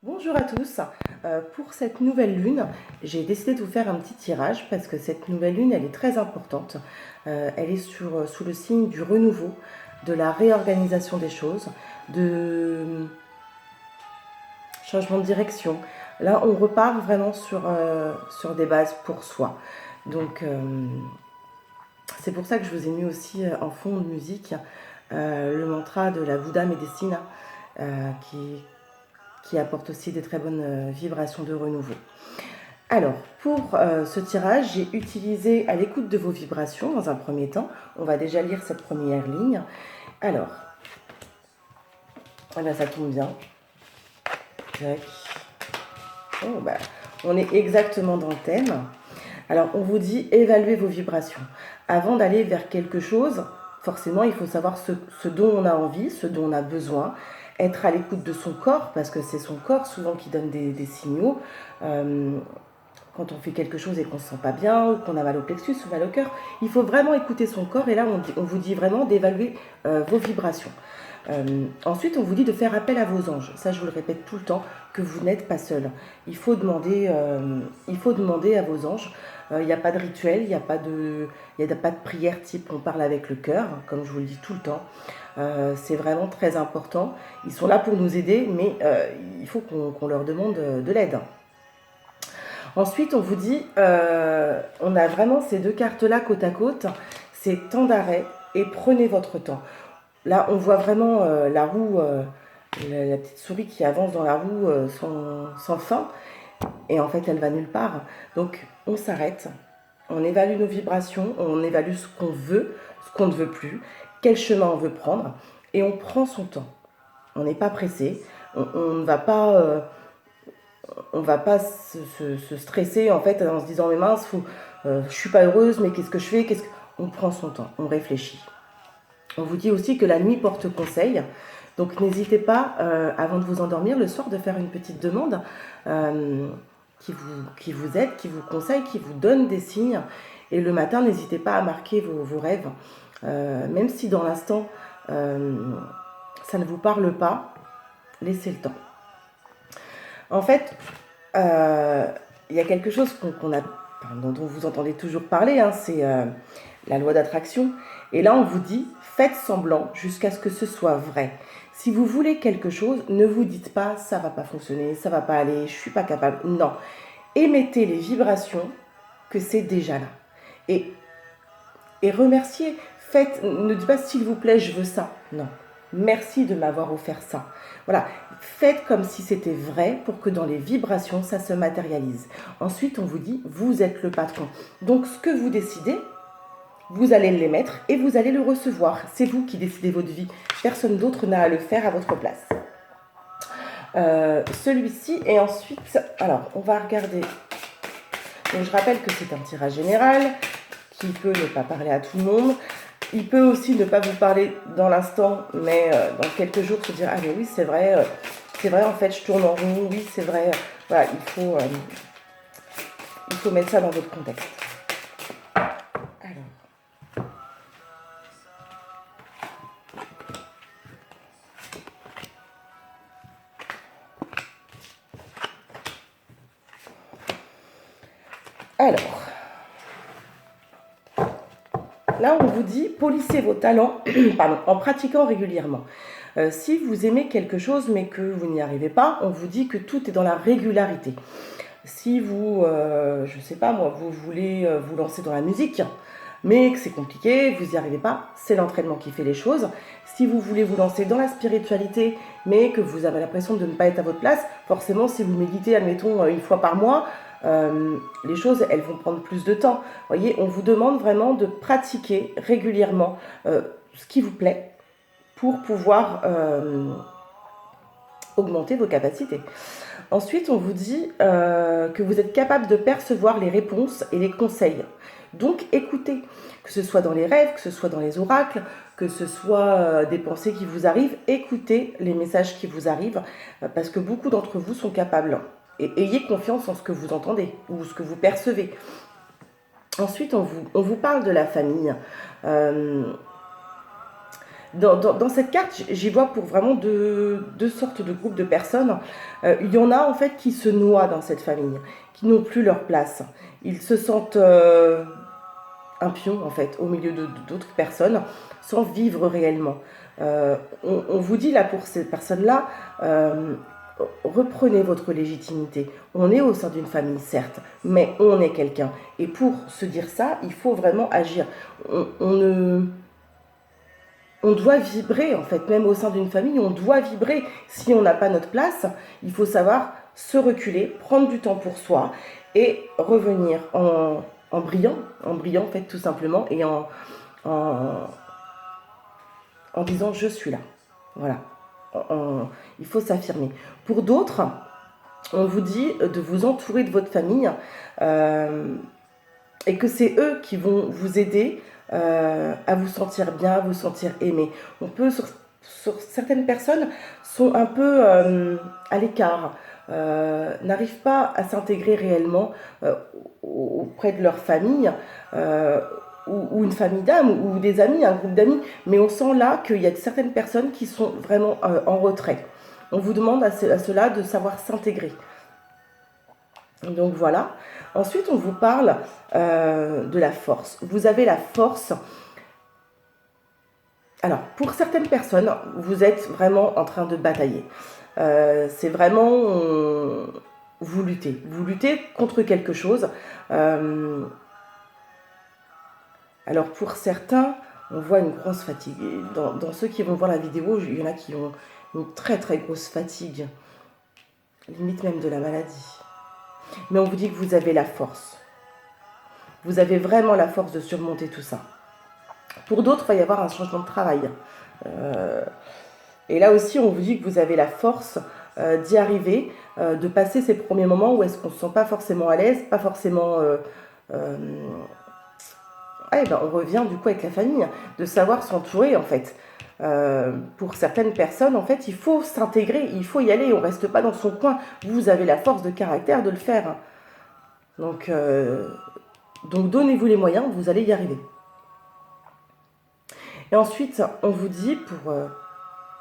Bonjour à tous. Pour cette nouvelle lune, j'ai décidé de vous faire un petit tirage parce que cette nouvelle lune, elle est très importante. Elle est sous le signe du renouveau, de la réorganisation des choses, de changement de direction. Là, on repart vraiment sur des bases pour soi. Donc, c'est pour ça que je vous ai mis aussi en fond de musique le mantra de la Bouddha Médecine qui apporte aussi des très bonnes vibrations de renouveau. Alors, pour ce tirage, j'ai utilisé à l'écoute de vos vibrations dans un premier temps. On va déjà lire cette première ligne. Alors, eh bien, ça tombe bien. Oh, bah, on est exactement dans le thème. Alors, on vous dit évaluer vos vibrations. Avant d'aller vers quelque chose, forcément, il faut savoir ce dont on a envie, ce dont on a besoin. Être à l'écoute de son corps, parce que c'est son corps souvent qui donne des signaux. Quand on fait quelque chose et qu'on ne se sent pas bien, ou qu'on a mal au plexus ou mal au cœur, il faut vraiment écouter son corps. Et là, on vous dit vraiment d'évaluer vos vibrations. Ensuite, on vous dit de faire appel à vos anges. Ça, je vous le répète tout le temps, que vous n'êtes pas seul. Il faut demander à vos anges. Il n'y a pas de rituel, il n'y a pas de prière type on parle avec le cœur, comme je vous le dis tout le temps. C'est vraiment très important. Ils sont là pour nous aider, mais il faut qu'on leur demande de l'aide. Ensuite, on vous dit, on a vraiment ces deux cartes-là côte à côte, c'est temps d'arrêt et prenez votre temps. Là, on voit vraiment la roue, la petite souris qui avance dans la roue sans fin, et en fait, elle va nulle part. Donc, on s'arrête, on évalue nos vibrations, on évalue ce qu'on veut, ce qu'on ne veut plus, quel chemin on veut prendre, et on prend son temps. On n'est pas pressé, on ne va pas... on va pas se stresser en fait en se disant mais mince, je suis pas heureuse, mais qu'est-ce que je fais, On prend son temps, on réfléchit. On vous dit aussi que la nuit porte conseil, donc n'hésitez pas avant de vous endormir le soir de faire une petite demande qui vous aide, qui vous conseille, qui vous donne des signes. Et le matin, n'hésitez pas à marquer vos rêves, même si dans l'instant ça ne vous parle pas, laissez le temps. En fait, il y a quelque chose dont vous entendez toujours parler, hein, c'est la loi d'attraction. Et là, on vous dit, faites semblant jusqu'à ce que ce soit vrai. Si vous voulez quelque chose, ne vous dites pas, ça va pas fonctionner, ça va pas aller, je suis pas capable. Non, émettez les vibrations que c'est déjà là. Et remerciez. Ne dites pas, s'il vous plaît, je veux ça. Non. Merci de m'avoir offert ça. Voilà, faites comme si c'était vrai pour que dans les vibrations, ça se matérialise. Ensuite, on vous dit, vous êtes le patron. Donc, ce que vous décidez, vous allez l'émettre et vous allez le recevoir. C'est vous qui décidez votre vie. Personne d'autre n'a à le faire à votre place. Celui-ci, et ensuite, alors, on va regarder. Donc, je rappelle que c'est un tirage général qui peut ne pas parler à tout le monde. Il peut aussi ne pas vous parler dans l'instant, mais dans quelques jours se dire « Ah mais oui, c'est vrai, en fait, je tourne en rond, oui, c'est vrai. » Voilà, il faut mettre ça dans votre contexte. Alors, là, on vous dit « Polissez vos talents en pratiquant régulièrement. » Si vous aimez quelque chose mais que vous n'y arrivez pas, on vous dit que tout est dans la régularité. Si vous, je ne sais pas moi, vous voulez vous lancer dans la musique, mais que c'est compliqué, vous n'y arrivez pas, c'est l'entraînement qui fait les choses. Si vous voulez vous lancer dans la spiritualité, mais que vous avez l'impression de ne pas être à votre place, forcément, si vous méditez, admettons, une fois par mois, les choses, elles vont prendre plus de temps. Vous voyez, on vous demande vraiment de pratiquer régulièrement ce qui vous plaît pour pouvoir augmenter vos capacités. Ensuite, on vous dit que vous êtes capable de percevoir les réponses et les conseils. Donc, écoutez, que ce soit dans les rêves, que ce soit dans les oracles, que ce soit des pensées qui vous arrivent, écoutez les messages qui vous arrivent, parce que beaucoup d'entre vous sont capables. Et ayez confiance en ce que vous entendez ou ce que vous percevez. Ensuite, on vous parle de la famille. Dans cette carte, j'y vois pour vraiment deux sortes de groupes de personnes. Il y en a en fait qui se noient dans cette famille, qui n'ont plus leur place. Ils se sentent un pion en fait au milieu d'autres personnes sans vivre réellement. On vous dit là pour ces personnes-là, reprenez votre légitimité. On est au sein d'une famille certes, mais on est quelqu'un. Et pour se dire ça, il faut vraiment agir. On doit vibrer en fait, même au sein d'une famille, on doit vibrer. Si on n'a pas notre place, il faut savoir se reculer, prendre du temps pour soi et revenir en brillant en fait tout simplement, et en disant je suis là. Voilà, il faut s'affirmer. Pour d'autres, on vous dit de vous entourer de votre famille et que c'est eux qui vont vous aider à vous sentir bien, à vous sentir aimé. On peut, sur certaines personnes, sont un peu à l'écart, n'arrivent pas à s'intégrer réellement auprès de leur famille, ou une famille d'âmes, ou des amis, un groupe d'amis, mais on sent là qu'il y a certaines personnes qui sont vraiment en retrait. On vous demande à cela de savoir s'intégrer. Donc voilà. Ensuite, on vous parle de la force. Vous avez la force. Alors, pour certaines personnes, vous êtes vraiment en train de batailler. C'est vraiment... vous luttez. Vous luttez contre quelque chose. Alors, pour certains, on voit une grosse fatigue. Dans ceux qui vont voir la vidéo, il y en a qui ont une très très grosse fatigue. Limite même de la maladie. Mais on vous dit que vous avez la force. Vous avez vraiment la force de surmonter tout ça. Pour d'autres, il va y avoir un changement de travail. Et là aussi, on vous dit que vous avez la force d'y arriver, de passer ces premiers moments où est-ce qu'on ne se sent pas forcément à l'aise, pas forcément... on revient du coup avec la famille, de savoir s'entourer en fait. Pour certaines personnes, en fait, il faut s'intégrer, il faut y aller, on ne reste pas dans son coin. Vous avez la force de caractère de le faire. Donc donnez-vous les moyens, vous allez y arriver. Et ensuite, on vous dit,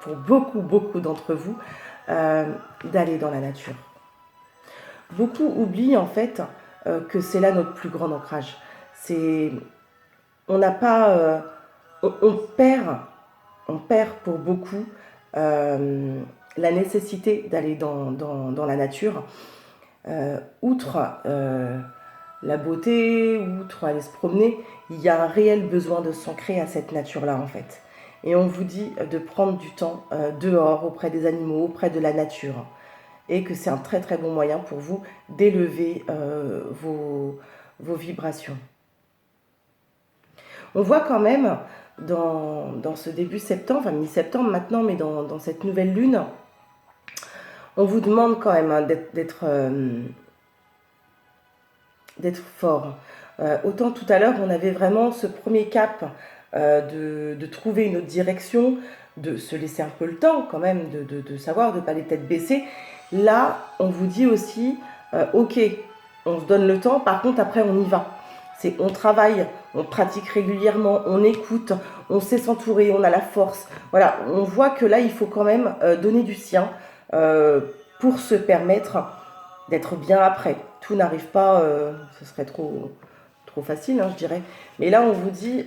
pour beaucoup d'entre vous, d'aller dans la nature. Beaucoup oublient en fait que c'est là notre plus grand ancrage. On n'a pas... on perd pour beaucoup la nécessité d'aller dans la nature. Outre la beauté, outre aller se promener, il y a un réel besoin de s'ancrer à cette nature-là en fait. Et on vous dit de prendre du temps dehors, auprès des animaux, auprès de la nature. Et que c'est un très très bon moyen pour vous d'élever vos vibrations. On voit quand même dans ce début septembre, enfin mi-septembre maintenant, mais dans cette nouvelle lune, on vous demande quand même d'être fort. Autant tout à l'heure, on avait vraiment ce premier cap de trouver une autre direction, de se laisser un peu le temps quand même, de savoir, de ne pas les têtes baissées. Là, on vous dit aussi, ok, on se donne le temps, par contre après on y va. On travaille, on pratique régulièrement, on écoute, on sait s'entourer, on a la force. Voilà, on voit que là, il faut quand même donner du sien pour se permettre d'être bien après. Tout n'arrive pas, ce serait trop facile, hein, je dirais. Mais là, on vous dit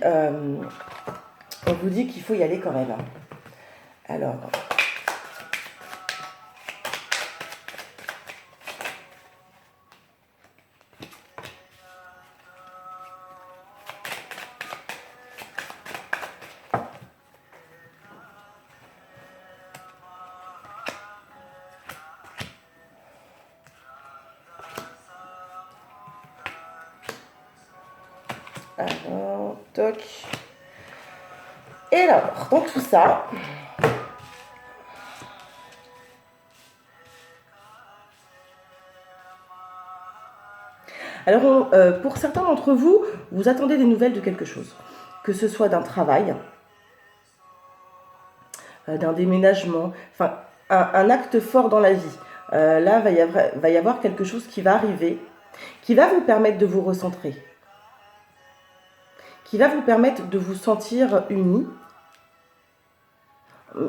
qu'il faut y aller quand même. Alors... Alors, toc. Et alors, dans tout ça, alors pour certains d'entre vous, vous attendez des nouvelles de quelque chose, que ce soit d'un travail, d'un déménagement, enfin un acte fort dans la vie. Là, va y avoir quelque chose qui va arriver, qui va vous permettre de vous recentrer, qui va vous permettre de vous sentir unis,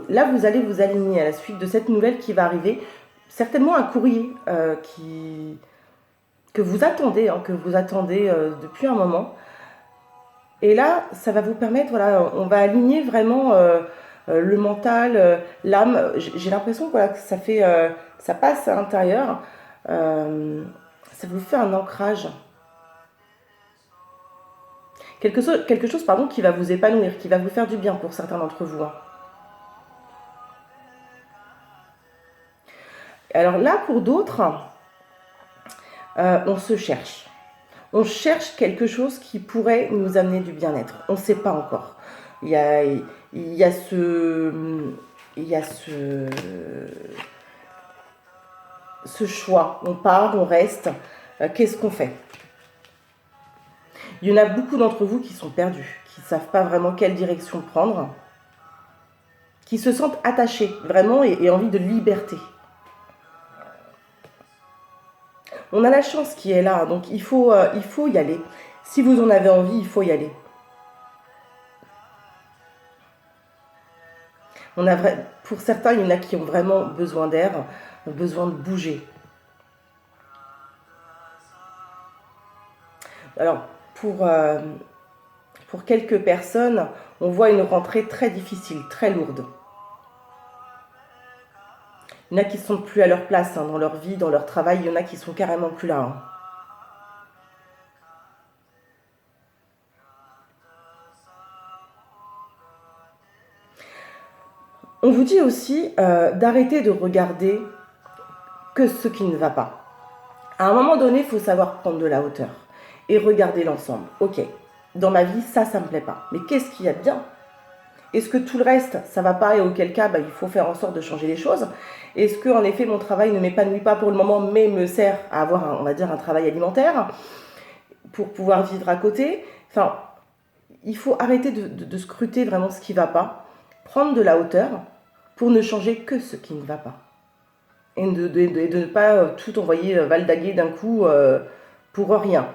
Là, vous allez vous aligner à la suite de cette nouvelle qui va arriver. Certainement un courrier que vous attendez, hein, depuis un moment. Et là, ça va vous permettre, voilà, on va aligner vraiment le mental, l'âme. J'ai l'impression que, voilà, que ça passe à l'intérieur. Euh, Ça vous fait un ancrage. Quelque chose, pardon, qui va vous épanouir, qui va vous faire du bien pour certains d'entre vous, hein. Alors là, pour d'autres, on se cherche. On cherche quelque chose qui pourrait nous amener du bien-être. On ne sait pas encore. Il y a, il y a ce, il y a ce choix. On part, on reste. Qu'est-ce qu'on fait? Il y en a beaucoup d'entre vous qui sont perdus, qui ne savent pas vraiment quelle direction prendre, qui se sentent attachés vraiment et envie de liberté. On a la chance qui est là, donc il faut y aller. Si vous en avez envie, il faut y aller. Pour certains, il y en a qui ont vraiment besoin d'air, besoin de bouger. Alors, pour quelques personnes, on voit une rentrée très difficile, très lourde. Il y en a qui ne sont plus à leur place, hein, dans leur vie, dans leur travail. Il y en a qui sont carrément plus là, hein. On vous dit aussi d'arrêter de regarder que ce qui ne va pas. À un moment donné, il faut savoir prendre de la hauteur et regarder l'ensemble. Ok, dans ma vie, ça ne me plaît pas. Mais qu'est-ce qu'il y a de bien? Est-ce que tout le reste, ça ne va pas et auquel cas, il faut faire en sorte de changer les choses? Est-ce que, en effet, mon travail ne m'épanouit pas pour le moment, mais me sert à avoir, on va dire, un travail alimentaire pour pouvoir vivre à côté? Enfin, il faut arrêter de scruter vraiment ce qui ne va pas, prendre de la hauteur pour ne changer que ce qui ne va pas. Et de ne pas tout envoyer valdaguer d'un coup pour rien.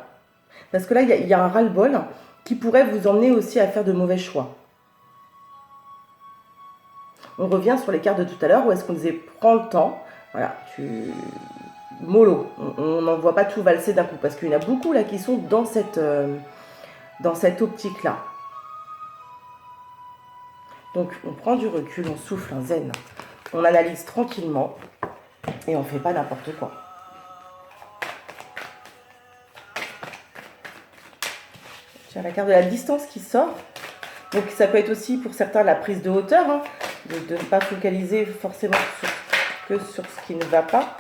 Parce que là, il y a un ras-le-bol qui pourrait vous emmener aussi à faire de mauvais choix. On revient sur les cartes de tout à l'heure où est-ce qu'on disait prends le temps, voilà, mollo, on n'envoie pas tout valser d'un coup parce qu'il y en a beaucoup là qui sont dans cette optique là. Donc on prend du recul, on souffle un zen, on analyse tranquillement et on ne fait pas n'importe quoi. J'ai la carte de la distance qui sort. Donc ça peut être aussi pour certains la prise de hauteur, hein, de ne pas focaliser forcément que sur ce qui ne va pas.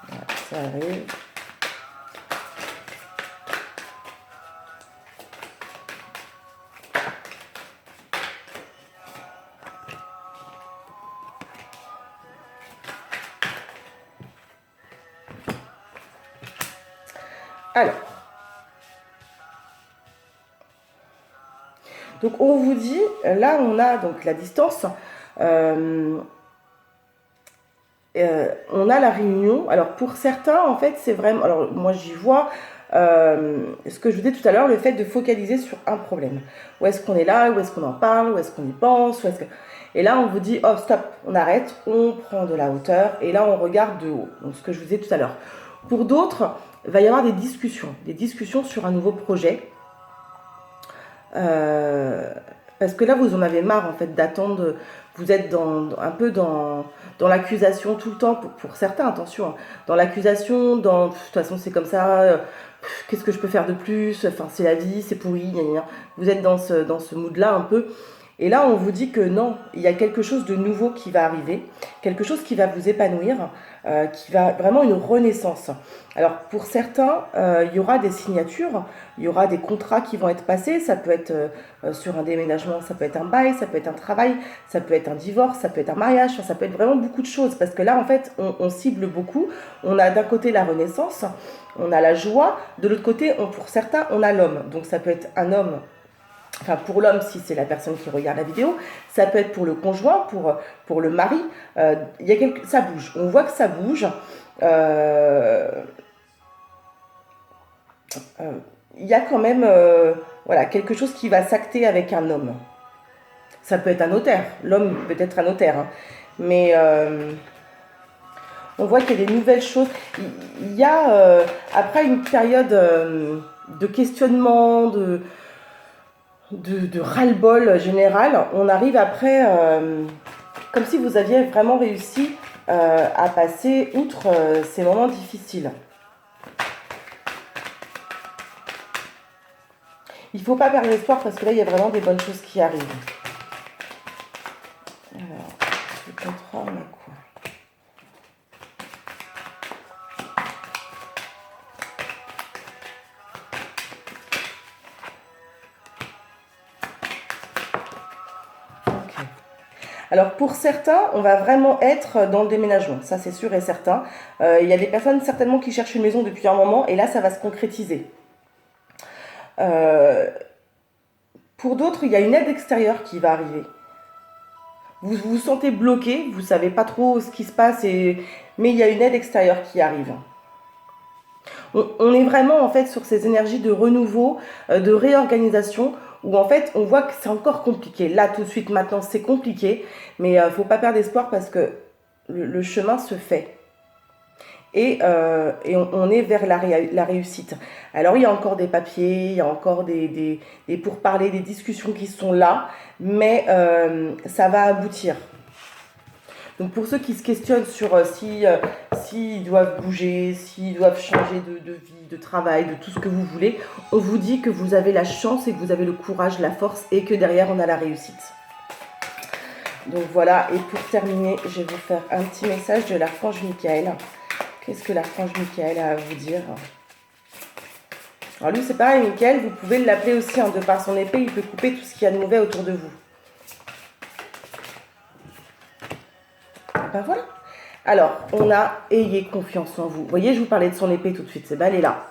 Voilà, ça arrive. Alors, donc on vous dit, là on a donc la distance, on a la réunion. Alors pour certains, en fait, c'est vraiment, alors moi j'y vois ce que je vous disais tout à l'heure, le fait de focaliser sur un problème. Où est-ce qu'on est là, où est-ce qu'on en parle, où est-ce qu'on y pense, Et là on vous dit, oh stop, on arrête, on prend de la hauteur, et là on regarde de haut. Donc ce que je vous disais tout à l'heure. Pour d'autres, il va y avoir des discussions sur un nouveau projet. Parce que là, vous en avez marre en fait d'attendre. Vous êtes un peu dans l'accusation tout le temps, pour certains, attention, hein, dans l'accusation, de toute façon c'est comme ça, qu'est-ce que je peux faire de plus, enfin c'est la vie, c'est pourri, gna, gna, gna. Vous êtes dans ce mood-là un peu. Et là, on vous dit que non, il y a quelque chose de nouveau qui va arriver, quelque chose qui va vous épanouir, qui va vraiment une renaissance. Alors pour certains, il y aura des signatures, il y aura des contrats qui vont être passés, ça peut être sur un déménagement, ça peut être un bail, ça peut être un travail, ça peut être un divorce, ça peut être un mariage, ça peut être vraiment beaucoup de choses, parce que là en fait on cible beaucoup. On a d'un côté la renaissance, on a la joie, de l'autre côté pour certains on a l'homme, donc ça peut être un homme Enfin, pour l'homme, si c'est la personne qui regarde la vidéo, ça peut être pour le conjoint, pour le mari. Ça bouge. On voit que ça bouge. Il y a quand même voilà, quelque chose qui va s'acter avec un homme. Ça peut être un notaire. L'homme peut être un notaire. Hein. Mais on voit qu'il y a des nouvelles choses. Il y a, après une période de questionnement, de ras-le-bol général, on arrive après, comme si vous aviez vraiment réussi à passer outre ces moments difficiles. Il ne faut pas perdre espoir parce que là, il y a vraiment des bonnes choses qui arrivent. Alors, le contrat, on a quoi? Ok. Alors, pour certains, on va vraiment être dans le déménagement. Ça, c'est sûr et certain. Il y a des personnes certainement qui cherchent une maison depuis un moment et là, ça va se concrétiser. Pour d'autres, il y a une aide extérieure qui va arriver. Vous vous sentez bloqué, vous ne savez pas trop ce qui se passe, mais il y a une aide extérieure qui arrive. On est vraiment en fait sur ces énergies de renouveau, de réorganisation, où en fait on voit que c'est encore compliqué. Là tout de suite maintenant c'est compliqué, mais il ne faut pas perdre espoir parce que le chemin se fait. Et on est vers la réussite. Alors il y a encore des papiers, il y a encore des pourparlers, des discussions qui sont là, mais ça va aboutir. Donc pour ceux qui se questionnent sur s'ils doivent bouger, s'ils doivent changer de vie, de travail, de tout ce que vous voulez, on vous dit que vous avez la chance et que vous avez le courage, la force et que derrière on a la réussite. Donc voilà, et pour terminer, je vais vous faire un petit message de l'archange Michael. Qu'est-ce que l'archange Michael a à vous dire? Alors lui c'est pareil, Michael, vous pouvez l'appeler aussi, hein, de par son épée, il peut couper tout ce qu'il y a de mauvais autour de vous. Ben voilà. Alors, on a ayez confiance en vous. Vous voyez, je vous parlais de son épée tout de suite, c'est elle est là.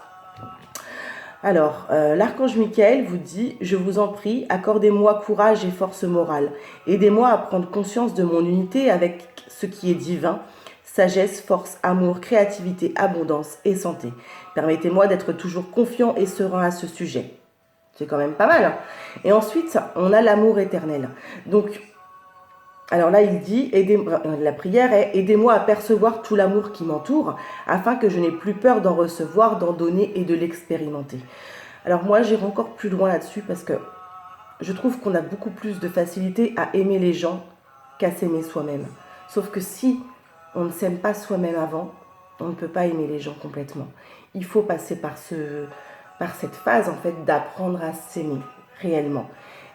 Alors, l'archange Michael vous dit « Je vous en prie, accordez-moi courage et force morale. Aidez-moi à prendre conscience de mon unité avec ce qui est divin, sagesse, force, amour, créativité, abondance et santé. Permettez-moi d'être toujours confiant et serein à ce sujet. » C'est quand même pas mal. Hein. Et ensuite, on a l'amour éternel. Donc, alors là, il dit, la prière est « Aidez-moi à percevoir tout l'amour qui m'entoure, afin que je n'ai plus peur d'en recevoir, d'en donner et de l'expérimenter. » Alors moi, j'irai encore plus loin là-dessus parce que je trouve qu'on a beaucoup plus de facilité à aimer les gens qu'à s'aimer soi-même. Sauf que si on ne s'aime pas soi-même avant, on ne peut pas aimer les gens complètement. Il faut passer par cette phase en fait d'apprendre à s'aimer réellement.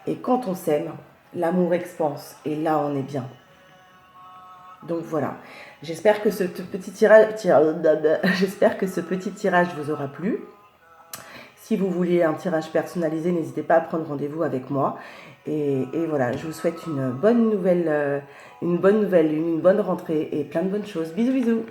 Et quand on s'aime, l'amour expanse et là on est bien. Donc voilà, j'espère que ce petit tirage vous aura plu. Si vous voulez un tirage personnalisé, n'hésitez pas à prendre rendez-vous avec moi. Et voilà, je vous souhaite une bonne nouvelle, une bonne rentrée et plein de bonnes choses. Bisous bisous.